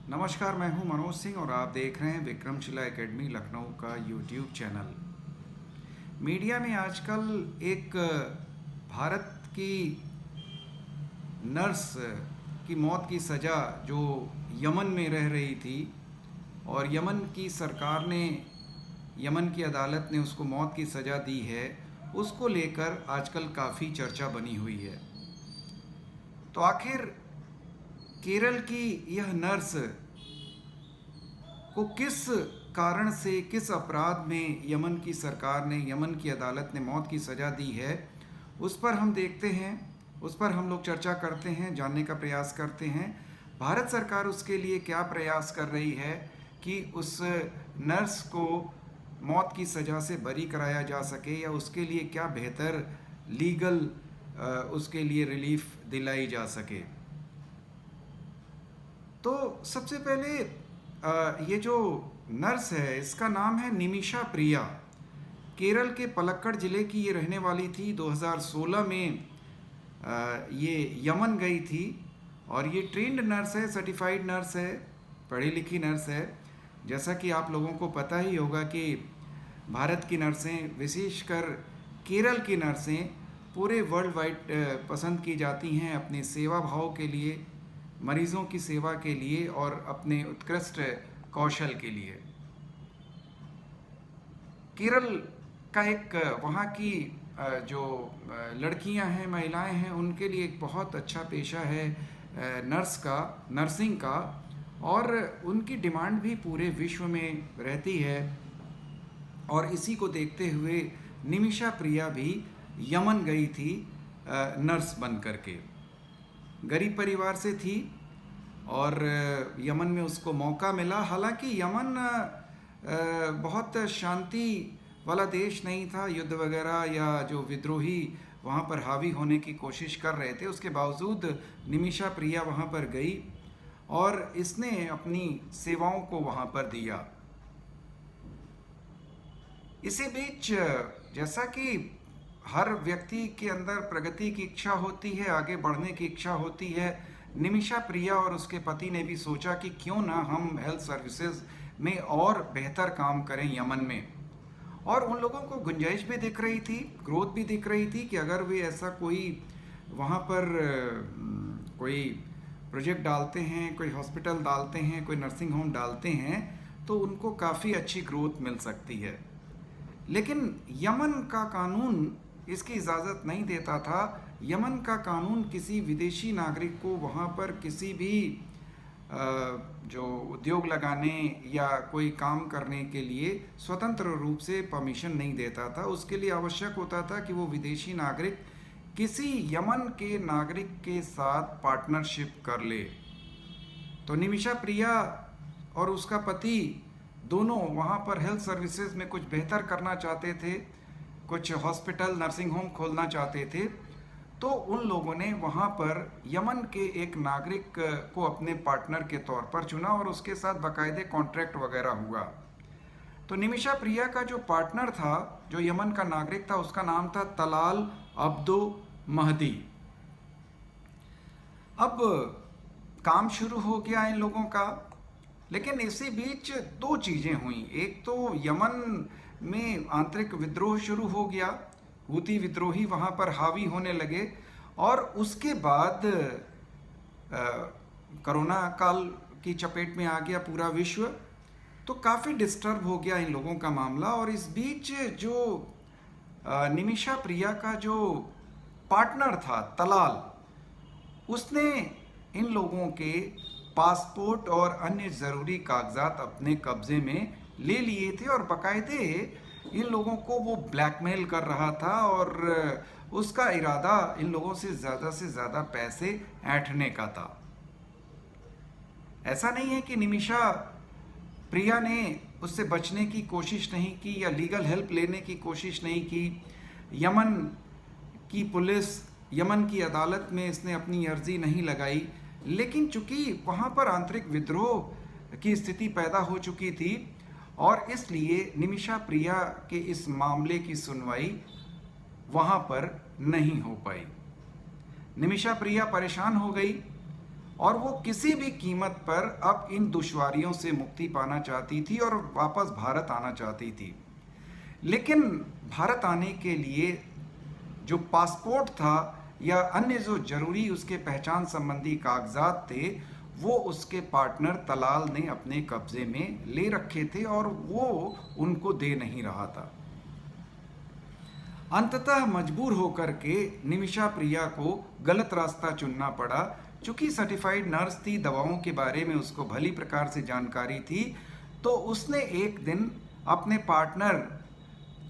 नमस्कार, मैं हूं मनोज सिंह और आप देख रहे हैं विक्रमशिला एकेडमी लखनऊ का यूट्यूब चैनल। मीडिया में आजकल एक भारत की नर्स की मौत की सज़ा जो यमन में रह रही थी और यमन की सरकार ने, यमन की अदालत ने उसको मौत की सज़ा दी है, उसको लेकर आजकल काफ़ी चर्चा बनी हुई है। तो आखिर केरल की यह नर्स को किस कारण से, किस अपराध में यमन की सरकार ने, यमन की अदालत ने मौत की सज़ा दी है, उस पर हम देखते हैं, उस पर हम लोग चर्चा करते हैं, जानने का प्रयास करते हैं। भारत सरकार उसके लिए क्या प्रयास कर रही है कि उस नर्स को मौत की सज़ा से बरी कराया जा सके, या उसके लिए क्या बेहतर लीगल उसके लिए रिलीफ दिलाई जा सके। तो सबसे पहले ये जो नर्स है इसका नाम है निमिषा प्रिया। केरल के पलक्कड़ ज़िले की ये रहने वाली थी। 2016 में ये यमन गई थी और ये ट्रेंड नर्स है, सर्टिफाइड नर्स है, पढ़ी लिखी नर्स है। जैसा कि आप लोगों को पता ही होगा कि भारत की नर्सें, विशेषकर केरल की नर्सें पूरे वर्ल्ड वाइड पसंद की जाती हैं अपने सेवा भाव के लिए, मरीज़ों की सेवा के लिए और अपने उत्कृष्ट कौशल के लिए। केरल का एक वहाँ की जो लड़कियां हैं, महिलाएं हैं, उनके लिए एक बहुत अच्छा पेशा है नर्सिंग का, और उनकी डिमांड भी पूरे विश्व में रहती है। और इसी को देखते हुए निमिषा प्रिया भी यमन गई थी नर्स बन करके। गरीब परिवार से थी और यमन में उसको मौका मिला। हालांकि यमन बहुत शांति वाला देश नहीं था, युद्ध वगैरह या जो विद्रोही वहाँ पर हावी होने की कोशिश कर रहे थे, उसके बावजूद निमिषा प्रिया वहाँ पर गई और इसने अपनी सेवाओं को वहाँ पर दिया। इसी बीच जैसा कि हर व्यक्ति के अंदर प्रगति की इच्छा होती है, आगे बढ़ने की इच्छा होती है, निमिषा प्रिया और उसके पति ने भी सोचा कि क्यों ना हम हेल्थ सर्विसेज में और बेहतर काम करें यमन में। और उन लोगों को गुंजाइश भी दिख रही थी, ग्रोथ भी दिख रही थी कि अगर वे ऐसा कोई वहाँ पर कोई प्रोजेक्ट डालते हैं, कोई हॉस्पिटल डालते हैं, कोई नर्सिंग होम डालते हैं, तो उनको काफ़ी अच्छी ग्रोथ मिल सकती है। लेकिन यमन का कानून इसकी इजाज़त नहीं देता था। यमन का कानून किसी विदेशी नागरिक को वहाँ पर किसी भी जो उद्योग लगाने या कोई काम करने के लिए स्वतंत्र रूप से परमिशन नहीं देता था। उसके लिए आवश्यक होता था कि वो विदेशी नागरिक किसी यमन के नागरिक के साथ पार्टनरशिप कर ले। तो निमिषा प्रिया और उसका पति दोनों वहाँ पर हेल्थ सर्विसेज में कुछ बेहतर करना चाहते थे, कुछ हॉस्पिटल, नर्सिंग होम खोलना चाहते थे। तो उन लोगों ने वहाँ पर यमन के एक नागरिक को अपने पार्टनर के तौर पर चुना और उसके साथ बाकायदे कॉन्ट्रैक्ट वगैरह हुआ। तो निमिषा प्रिया का जो पार्टनर था, जो यमन का नागरिक था, उसका नाम था तलाल अब्दो महदी। अब काम शुरू हो गया इन लोगों का, लेकिन इसी बीच दो चीज़ें हुई। एक तो यमन में आंतरिक विद्रोह शुरू हो गया, हूती विद्रोही वहाँ पर हावी होने लगे, और उसके बाद कोरोना काल की चपेट में आ गया पूरा विश्व। तो काफ़ी डिस्टर्ब हो गया इन लोगों का मामला। और इस बीच जो निमिषा प्रिया का जो पार्टनर था तलाल, उसने इन लोगों के पासपोर्ट और अन्य ज़रूरी कागजात अपने कब्ज़े में ले लिए थे और बाकायदे इन लोगों को वो ब्लैकमेल कर रहा था और उसका इरादा इन लोगों से ज़्यादा पैसे ऐंठने का था। ऐसा नहीं है कि निमिषा प्रिया ने उससे बचने की कोशिश नहीं की या लीगल हेल्प लेने की कोशिश नहीं की। यमन की पुलिस, यमन की अदालत में इसने अपनी अर्जी नहीं लगाई, लेकिन चूंकि वहाँ पर आंतरिक विद्रोह की स्थिति पैदा हो चुकी थी और इसलिए निमिषा प्रिया के इस मामले की सुनवाई वहाँ पर नहीं हो पाई। निमिषा प्रिया परेशान हो गई और वो किसी भी कीमत पर अब इन दुश्वारियों से मुक्ति पाना चाहती थी और वापस भारत आना चाहती थी। लेकिन भारत आने के लिए जो पासपोर्ट था या अन्य जो जरूरी उसके पहचान संबंधी कागजात थे, वो उसके पार्टनर तलाल ने अपने कब्जे में ले रखे थे और वो उनको दे नहीं रहा था। अंततः मजबूर होकर के निमिषा प्रिया को गलत रास्ता चुनना पड़ा। चूंकि सर्टिफाइड नर्स थी, दवाओं के बारे में उसको भली प्रकार से जानकारी थी, तो उसने एक दिन अपने पार्टनर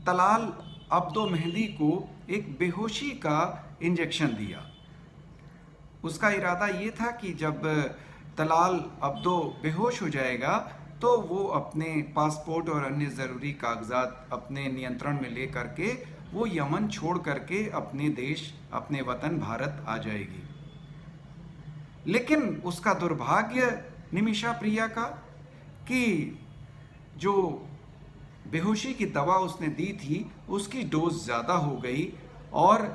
तलाल अब्दो मेहदी को एक बेहोशी का इंजेक्शन दिया। उसका इरादा ये था कि जब तलाल अब्दो बेहोश हो जाएगा तो वो अपने पासपोर्ट और अन्य ज़रूरी कागजात अपने नियंत्रण में ले करके वो यमन छोड़ करके अपने देश, अपने वतन भारत आ जाएगी। लेकिन उसका दुर्भाग्य निमिषा प्रिया का कि जो बेहोशी की दवा उसने दी थी उसकी डोज ज़्यादा हो गई और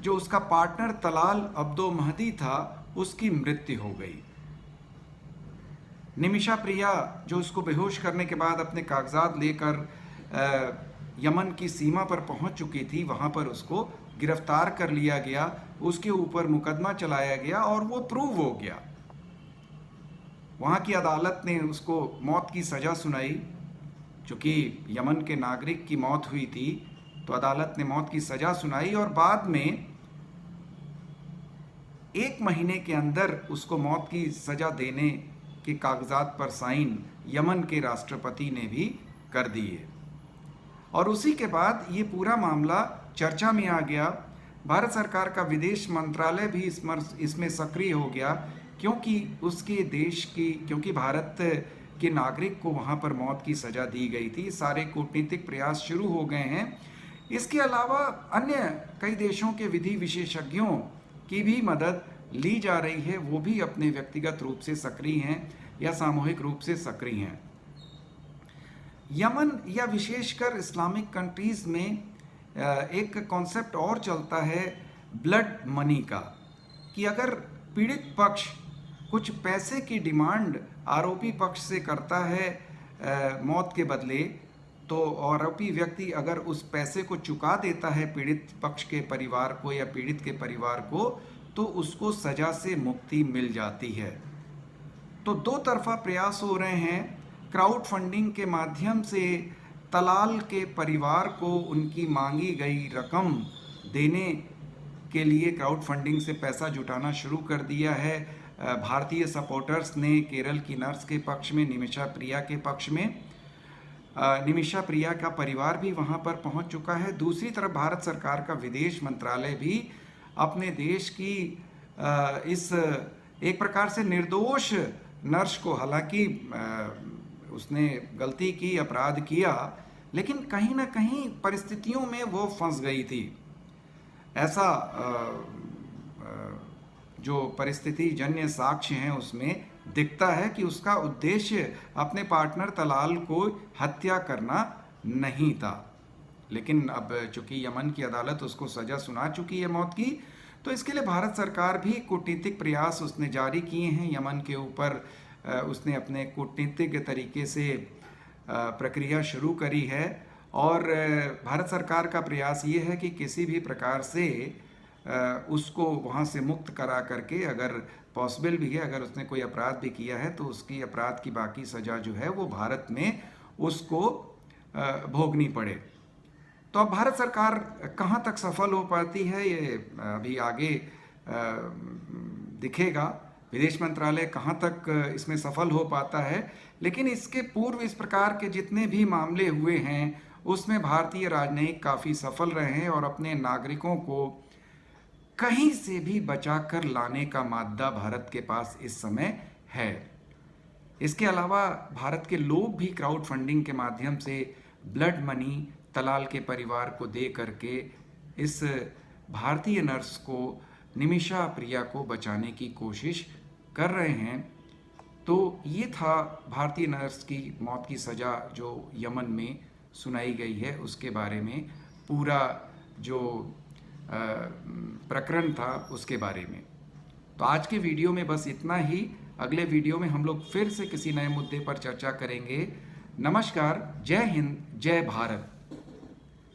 जो उसका पार्टनर तलाल अब्दो महदी था उसकी मृत्यु हो गई। निमिषा प्रिया जो उसको बेहोश करने के बाद अपने कागजात लेकर यमन की सीमा पर पहुंच चुकी थी, वहां पर उसको गिरफ्तार कर लिया गया, उसके ऊपर मुकदमा चलाया गया और वो प्रूव हो गया। वहां की अदालत ने उसको मौत की सज़ा सुनाई। चूँकि यमन के नागरिक की मौत हुई थी तो अदालत ने मौत की सज़ा सुनाई और बाद में 1 महीने के अंदर उसको मौत की सज़ा देने के कागजात पर साइन यमन के राष्ट्रपति ने भी कर दिए। और उसी के बाद ये पूरा मामला चर्चा में आ गया। भारत सरकार का विदेश मंत्रालय भी इसमें सक्रिय हो गया, क्योंकि उसके देश की, क्योंकि भारत के नागरिक को वहाँ पर मौत की सज़ा दी गई थी। सारे कूटनीतिक प्रयास शुरू हो गए हैं। इसके अलावा अन्य कई देशों के विधि विशेषज्ञों की भी मदद ली जा रही है, वो भी अपने व्यक्तिगत रूप से सक्रिय हैं या सामूहिक रूप से सक्रिय हैं। यमन या विशेषकर इस्लामिक कंट्रीज़ में एक कॉन्सेप्ट और चलता है ब्लड मनी का, कि अगर पीड़ित पक्ष कुछ पैसे की डिमांड आरोपी पक्ष से करता है मौत के बदले, तो आरोपी व्यक्ति अगर उस पैसे को चुका देता है पीड़ित पक्ष के परिवार को या पीड़ित के परिवार को, तो उसको सज़ा से मुक्ति मिल जाती है। तो दो तरफा प्रयास हो रहे हैं। क्राउड फंडिंग के माध्यम से तलाल के परिवार को उनकी मांगी गई रकम देने के लिए क्राउड फंडिंग से पैसा जुटाना शुरू कर दिया है। भारतीय सपोर्टर्स ने केरल की नर्स के पक्ष में, निमिषा प्रिया के पक्ष में, निमिषा प्रिया का परिवार भी वहां पर पहुंच चुका है। दूसरी तरफ भारत सरकार का विदेश मंत्रालय भी अपने देश की इस एक प्रकार से निर्दोष नर्स को, हालांकि उसने गलती की, अपराध किया, लेकिन कहीं ना कहीं परिस्थितियों में वो फंस गई थी। ऐसा जो परिस्थिति जन्य साक्ष्य हैं उसमें दिखता है कि उसका उद्देश्य अपने पार्टनर तलाल को हत्या करना नहीं था। लेकिन अब चूंकि यमन की अदालत उसको सज़ा सुना चुकी है मौत की, तो इसके लिए भारत सरकार भी कूटनीतिक प्रयास उसने जारी किए हैं। यमन के ऊपर उसने अपने कूटनीतिक तरीके से प्रक्रिया शुरू करी है और भारत सरकार का प्रयास ये है कि किसी भी प्रकार से उसको वहाँ से मुक्त करा करके, अगर पॉसिबल भी है, अगर उसने कोई अपराध भी किया है तो उसकी अपराध की बाकी सज़ा जो है वो भारत में उसको भोगनी पड़े। तो अब भारत सरकार कहाँ तक सफल हो पाती है ये अभी आगे दिखेगा। विदेश मंत्रालय कहाँ तक इसमें सफल हो पाता है, लेकिन इसके पूर्व इस प्रकार के जितने भी मामले हुए हैं उसमें भारतीय राजनयिक काफ़ी सफल रहे हैं और अपने नागरिकों को कहीं से भी बचा कर लाने का मादा भारत के पास इस समय है। इसके अलावा भारत के लोग भी क्राउड फंडिंग के माध्यम से ब्लड मनी तलाल के परिवार को दे करके इस भारतीय नर्स को, निमिषा प्रिया को बचाने की कोशिश कर रहे हैं। तो ये था भारतीय नर्स की मौत की सज़ा जो यमन में सुनाई गई है, उसके बारे में पूरा जो प्रकरण था उसके बारे में। तो आज के वीडियो में बस इतना ही। अगले वीडियो में हम लोग फिर से किसी नए मुद्दे पर चर्चा करेंगे। नमस्कार, जय हिंद, जय भारत।